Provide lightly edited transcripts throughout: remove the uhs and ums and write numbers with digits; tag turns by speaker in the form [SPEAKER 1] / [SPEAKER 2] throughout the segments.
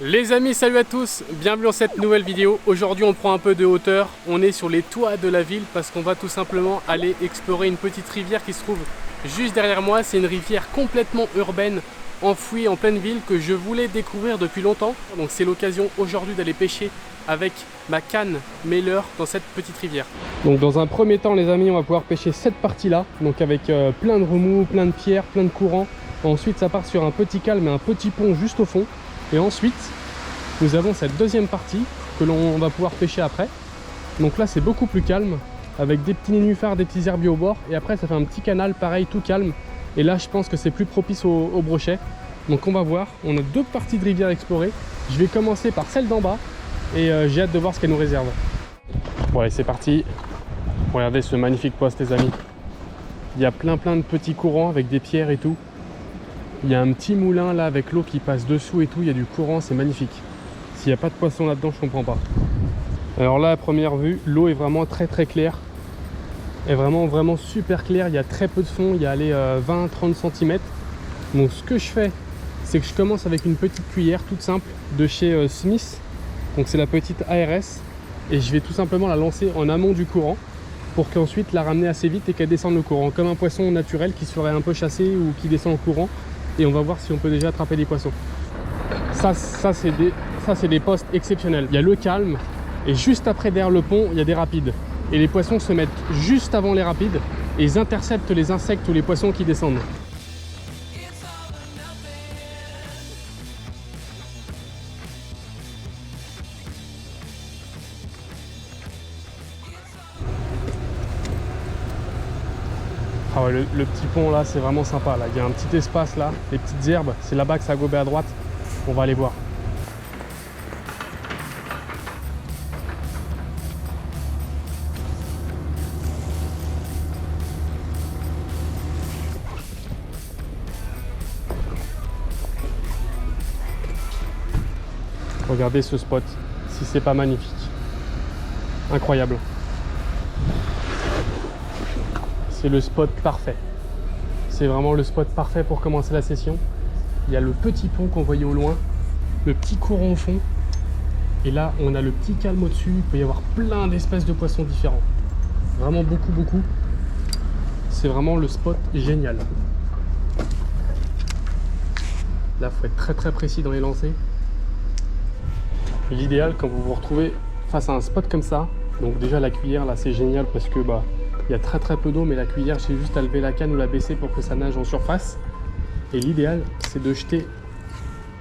[SPEAKER 1] Les amis, salut à tous, bienvenue dans cette nouvelle vidéo. Aujourd'hui on prend un peu de hauteur, on est sur les toits de la ville parce qu'on va tout simplement aller explorer une petite rivière qui se trouve juste derrière moi. C'est une rivière complètement urbaine, enfouie en pleine ville, que je voulais découvrir depuis longtemps. Donc c'est l'occasion aujourd'hui d'aller pêcher avec ma canne Mailer dans cette petite rivière. Donc dans un premier temps les amis, on va pouvoir pêcher cette partie là, donc avec plein de remous, plein de pierres, plein de courants. Ensuite ça part sur un petit calme et un petit pont juste au fond. Et ensuite, nous avons cette deuxième partie que l'on va pouvoir pêcher après. Donc là, c'est beaucoup plus calme, avec des petits nénuphars, des petits herbiers au bord. Et après, ça fait un petit canal, pareil, tout calme. Et là, je pense que c'est plus propice au brochet. Donc on va voir, on a deux parties de rivière à explorer. Je vais commencer par celle d'en bas. Et j'ai hâte de voir ce qu'elle nous réserve. Bon allez, c'est parti. Regardez ce magnifique poste, les amis. Il y a plein de petits courants avec des pierres et tout. Il y a un petit moulin là avec l'eau qui passe dessous et tout, il y a du courant, c'est magnifique. S'il n'y a pas de poisson là-dedans, je comprends pas. Alors là, à première vue, l'eau est vraiment très claire. Elle est vraiment super claire, il y a très peu de fond, il y a 20-30 cm. Donc ce que je fais, c'est que je commence avec une petite cuillère toute simple de chez Smith. Donc c'est la petite ARS. Et je vais tout simplement la lancer en amont du courant pour qu'ensuite la ramener assez vite et qu'elle descende le courant. Comme un poisson naturel qui se ferait un peu chasser ou qui descend au courant. Et on va voir si on peut déjà attraper des poissons. Ça c'est des postes exceptionnels. Il y a le calme et juste après derrière le pont il y a des rapides. Et les poissons se mettent juste avant les rapides et ils interceptent les insectes ou les poissons qui descendent. Ah ouais, le petit pont là, c'est vraiment sympa. Là, il y a un petit espace là, les petites herbes, c'est là-bas que ça a gobé à droite. On va aller voir. Regardez ce spot, si c'est pas magnifique. Incroyable. C'est le spot parfait. C'est vraiment le spot parfait pour commencer la session. Il y a le petit pont qu'on voyait au loin, le petit courant au fond. Et là, on a le petit calme au-dessus. Il peut y avoir plein d'espèces de poissons différents. Vraiment beaucoup. C'est vraiment le spot génial. Là, il faut être très précis dans les lancers. L'idéal, quand vous vous retrouvez face à un spot comme ça, donc déjà la cuillère, là, c'est génial parce que il y a très peu d'eau, mais la cuillère, j'ai juste à lever la canne ou la baisser pour que ça nage en surface. Et l'idéal, c'est de jeter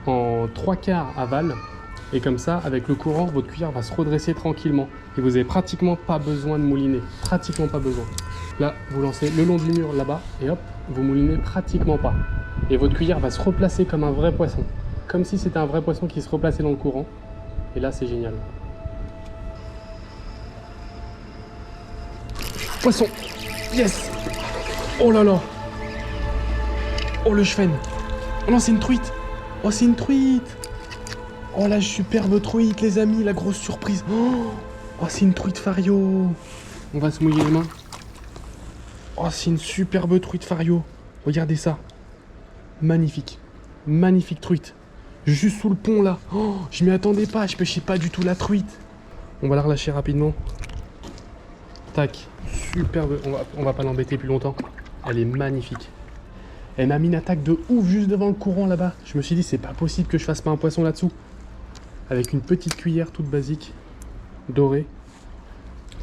[SPEAKER 1] en 3/4 aval. Et comme ça, avec le courant, votre cuillère va se redresser tranquillement. Et vous n'avez pratiquement pas besoin de mouliner. Pratiquement pas besoin. Là, vous lancez le long du mur là-bas et hop, vous moulinez pratiquement pas. Et votre cuillère va se replacer comme un vrai poisson. Comme si c'était un vrai poisson qui se replaçait dans le courant. Et là, c'est génial. Poisson! Yes! Oh là là! Oh le chevenne! Oh non, c'est une truite! Oh, c'est une truite! Oh la superbe truite, les amis, la grosse surprise! Oh, c'est une truite fario! On va se mouiller les mains. Oh, c'est une superbe truite fario! Regardez ça! Magnifique! Magnifique truite! Juste sous le pont là! Oh, je m'y attendais pas, je pêchais pas du tout la truite! On va la relâcher rapidement. Tac! Superbe, on va pas l'embêter plus longtemps. Elle est magnifique. Elle m'a mis une attaque de ouf juste devant le courant là-bas. Je me suis dit c'est pas possible que je fasse pas un poisson là-dessous. Avec une petite cuillère toute basique, dorée.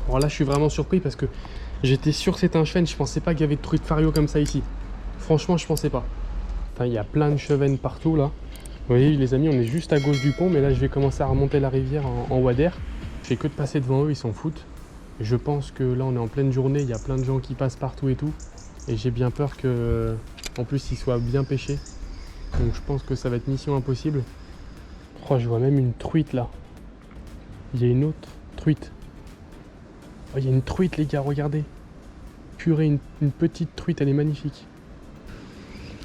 [SPEAKER 1] Alors là je suis vraiment surpris parce que j'étais sûr que c'était un chevenne. Je pensais pas qu'il y avait de truite fario comme ça ici. Franchement je pensais pas. Enfin, il y a plein de chevennes partout là. Vous voyez les amis, on est juste à gauche du pont, mais là je vais commencer à remonter la rivière en wader. Je fais que de passer devant eux, ils s'en foutent. Je pense que là on est en pleine journée, il y a plein de gens qui passent partout et tout. Et j'ai bien peur que, en plus, ils soient bien pêchés. Donc je pense que ça va être mission impossible. Oh, je vois même une truite là. Il y a une autre truite. Oh, il y a une truite les gars, regardez. Purée, une petite truite, elle est magnifique.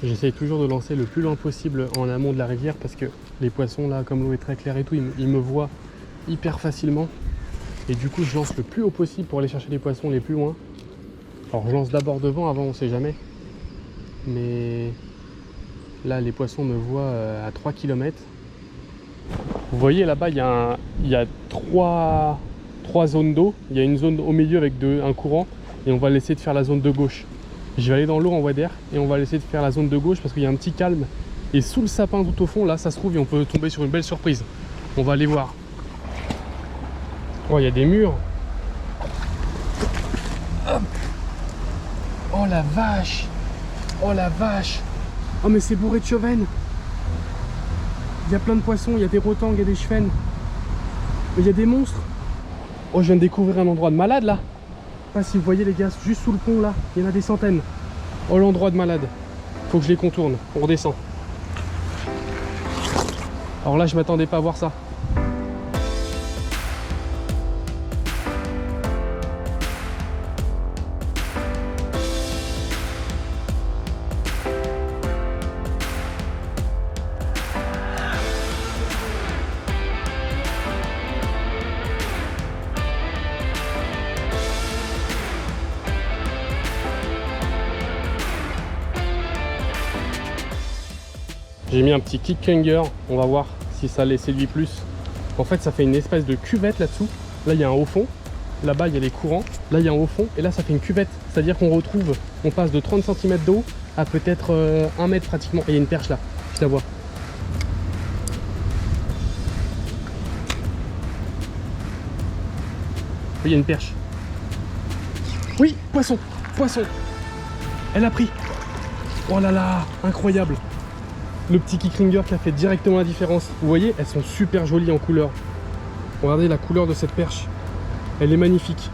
[SPEAKER 1] J'essaye toujours de lancer le plus loin possible en amont de la rivière parce que les poissons là, comme l'eau est très claire et tout, ils me voient hyper facilement. Et du coup, je lance le plus haut possible pour aller chercher les poissons les plus loin. Alors, je lance d'abord devant, avant, on sait jamais. Mais là, les poissons me voient à 3 km. Vous voyez là-bas, il y a trois zones d'eau. Il y a une zone au milieu avec un courant et on va laisser de faire la zone de gauche. Je vais aller dans l'eau en voie d'air et on va laisser de faire la zone de gauche parce qu'il y a un petit calme. Et sous le sapin tout au fond, là, ça se trouve et on peut tomber sur une belle surprise. On va aller voir. Oh, il y a des murs. Hop. Oh la vache. Oh la vache. Oh mais c'est bourré de chevennes. Il y a plein de poissons, il y a des rotangs, il y a des chevènes. Mais il y a des monstres. Oh, je viens de découvrir un endroit de malade là. Je sais pas si vous voyez les gars, juste sous le pont là, il y en a des centaines. Oh, l'endroit de malade. Faut que je les contourne. On redescend. Alors là, je m'attendais pas à voir ça. J'ai mis un petit kick-hanger, on va voir si ça les séduit plus. En fait, ça fait une espèce de cuvette là-dessous. Là, il y a un haut fond. Là-bas, il y a les courants. Là, il y a un haut fond. Et là, ça fait une cuvette. C'est-à-dire qu'on retrouve, on passe de 30 cm d'eau à peut-être 1 mètre pratiquement. Et il y a une perche là, je la vois. Oui, il y a une perche. Oui, poisson, poisson. Elle a pris. Oh là là, incroyable. Le petit kick-hanger qui a fait directement la différence. Vous voyez, elles sont super jolies en couleur. Regardez la couleur de cette perche. Elle est magnifique.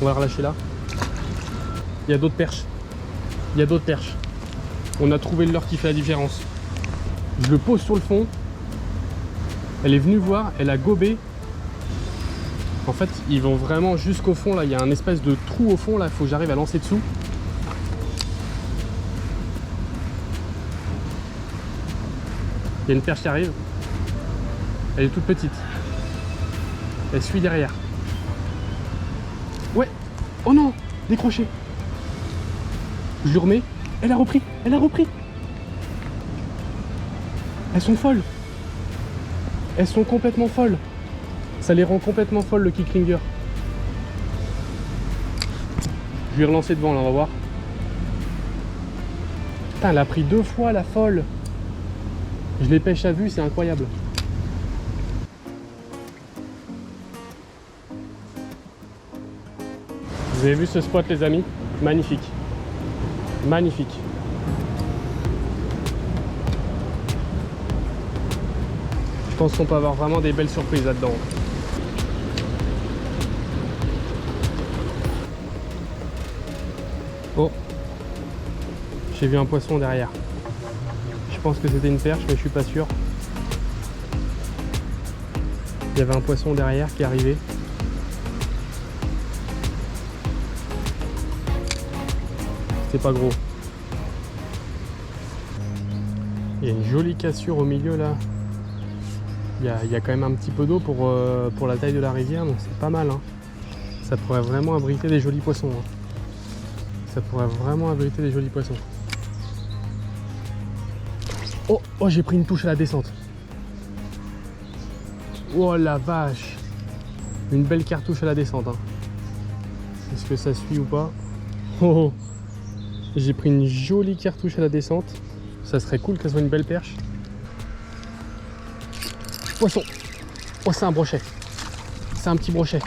[SPEAKER 1] On va la relâcher là. Il y a d'autres perches. Il y a d'autres perches. On a trouvé le leurre qui fait la différence. Je le pose sur le fond. Elle est venue voir, elle a gobé. En fait, ils vont vraiment jusqu'au fond. Là, il y a un espèce de trou au fond. Là, il faut que j'arrive à lancer dessous. Il y a une perche qui arrive. Elle est toute petite. Elle suit derrière. Ouais. Oh non, décroché. Je lui remets. Elle a repris. Elle a repris. Elles sont folles. Elles sont complètement folles. Ça les rend complètement folles le kick-hanger. Je vais relancer devant là, on va voir. Putain, elle a pris 2 fois la folle. Je les pêche à vue, c'est incroyable. Vous avez vu ce spot les amis? Magnifique. Magnifique. Je pense qu'on peut avoir vraiment des belles surprises là-dedans. Oh, j'ai vu un poisson derrière. Je pense que c'était une perche, mais je suis pas sûr. Il y avait un poisson derrière qui arrivait. C'était pas gros. Il y a une jolie cassure au milieu là. Il y a quand même un petit peu d'eau pour la taille de la rivière, donc c'est pas mal. Hein. Ça pourrait vraiment abriter des jolis poissons. Hein. Ça pourrait vraiment abriter des jolis poissons. Oh, oh, j'ai pris une touche à la descente. Oh la vache. Une belle cartouche à la descente. Hein. Est-ce que ça suit ou pas? Oh, j'ai pris une jolie cartouche à la descente. Ça serait cool qu'elle soit une belle perche. Poisson. Oh, c'est un brochet. C'est un petit brochet.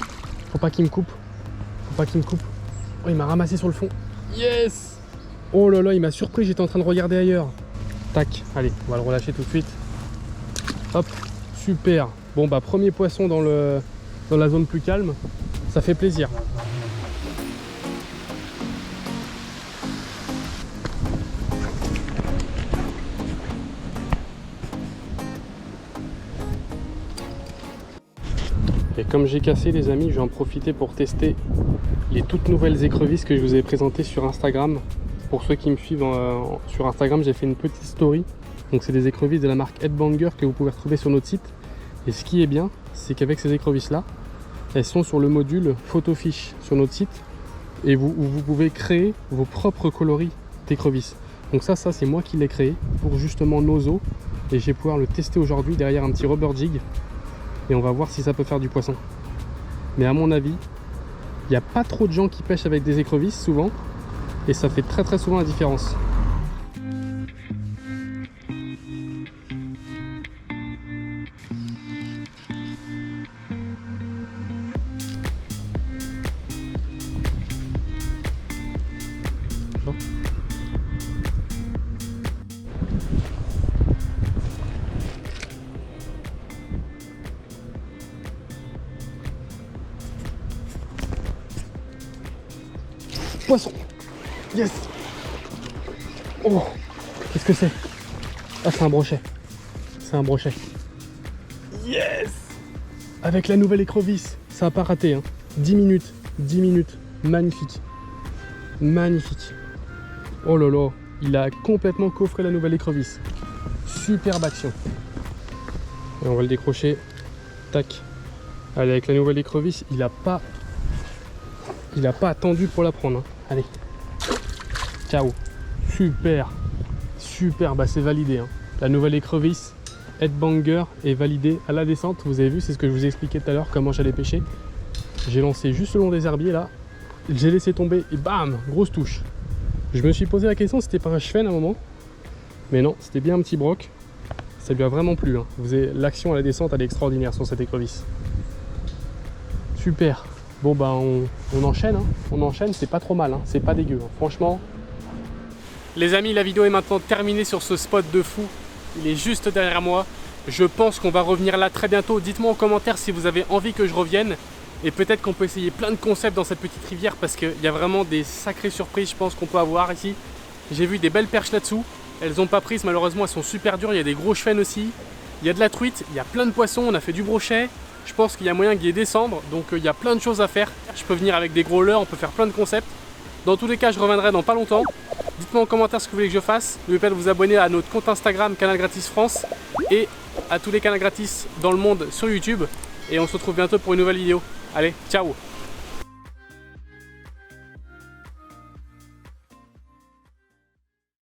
[SPEAKER 1] Faut pas qu'il me coupe. Faut pas qu'il me coupe. Oh, il m'a ramassé sur le fond. Yes. Oh là là, il m'a surpris. J'étais en train de regarder ailleurs. Tac. Allez, on va le relâcher tout de suite. Hop. Super. Bon, bah, premier poisson dans la zone plus calme. Ça fait plaisir. Et comme j'ai cassé les amis, je vais en profiter pour tester les toutes nouvelles écrevisses que je vous ai présentées sur Instagram. Pour ceux qui me suivent sur Instagram, j'ai fait une petite story. Donc c'est des écrevisses de la marque Headbanger que vous pouvez retrouver sur notre site. Et ce qui est bien, c'est qu'avec ces écrevisses là, elles sont sur le module Photofiche sur notre site et vous pouvez créer vos propres coloris d'écrevisses. Donc ça c'est moi qui l'ai créé pour justement nos eaux et je vais pouvoir le tester aujourd'hui derrière un petit rubber jig et on va voir si ça peut faire du poisson. Mais à mon avis, il n'y a pas trop de gens qui pêchent avec des écrevisses souvent et ça fait très souvent la différence. Poisson! Yes! Oh! Qu'est-ce que c'est? Ah, c'est un brochet. C'est un brochet. Yes! Avec la nouvelle écrevisse, ça n'a pas raté. Hein. 10 minutes. 10 minutes. Magnifique. Magnifique. Oh là là, il a complètement coffré la nouvelle écrevisse. Superbe action. Et on va le décrocher. Tac. Allez, avec la nouvelle écrevisse, il n'a pas attendu pour la prendre. Hein. Allez. Ciao. Super. Super, bah c'est validé. Hein. La nouvelle écrevisse Headbanger est validée à la descente. Vous avez vu, c'est ce que je vous ai expliqué tout à l'heure, comment j'allais pêcher. J'ai lancé juste le long des herbiers là. J'ai laissé tomber et bam, grosse touche. Je me suis posé la question si c'était pas un chevenne à un moment. Mais non, c'était bien un petit broc. Ça lui a vraiment plu. Hein. L'action à la descente, elle est extraordinaire sur cette écrevisse. Super. Bon bah on enchaîne, hein. On enchaîne, c'est pas trop mal, hein. C'est pas dégueu, hein. Franchement. Les amis, la vidéo est maintenant terminée sur ce spot de fou. Il est juste derrière moi. Je pense qu'on va revenir là très bientôt. Dites-moi en commentaire si vous avez envie que je revienne. Et peut-être qu'on peut essayer plein de concepts dans cette petite rivière parce qu'il y a vraiment des sacrées surprises, je pense, qu'on peut avoir ici. J'ai vu des belles perches là-dessous. Elles n'ont pas prises, malheureusement, elles sont super dures. Il y a des gros chevens aussi. Il y a de la truite, il y a plein de poissons. On a fait du brochet. Je pense qu'il y a moyen d'y descendre, donc il y a plein de choses à faire. Je peux venir avec des gros leurres, on peut faire plein de concepts. Dans tous les cas, je reviendrai dans pas longtemps. Dites-moi en commentaire ce que vous voulez que je fasse. N'oubliez pas de vous abonner à notre compte Instagram, Canal Gratis France, et à tous les canaux gratis dans le monde sur YouTube. Et on se retrouve bientôt pour une nouvelle vidéo. Allez, ciao!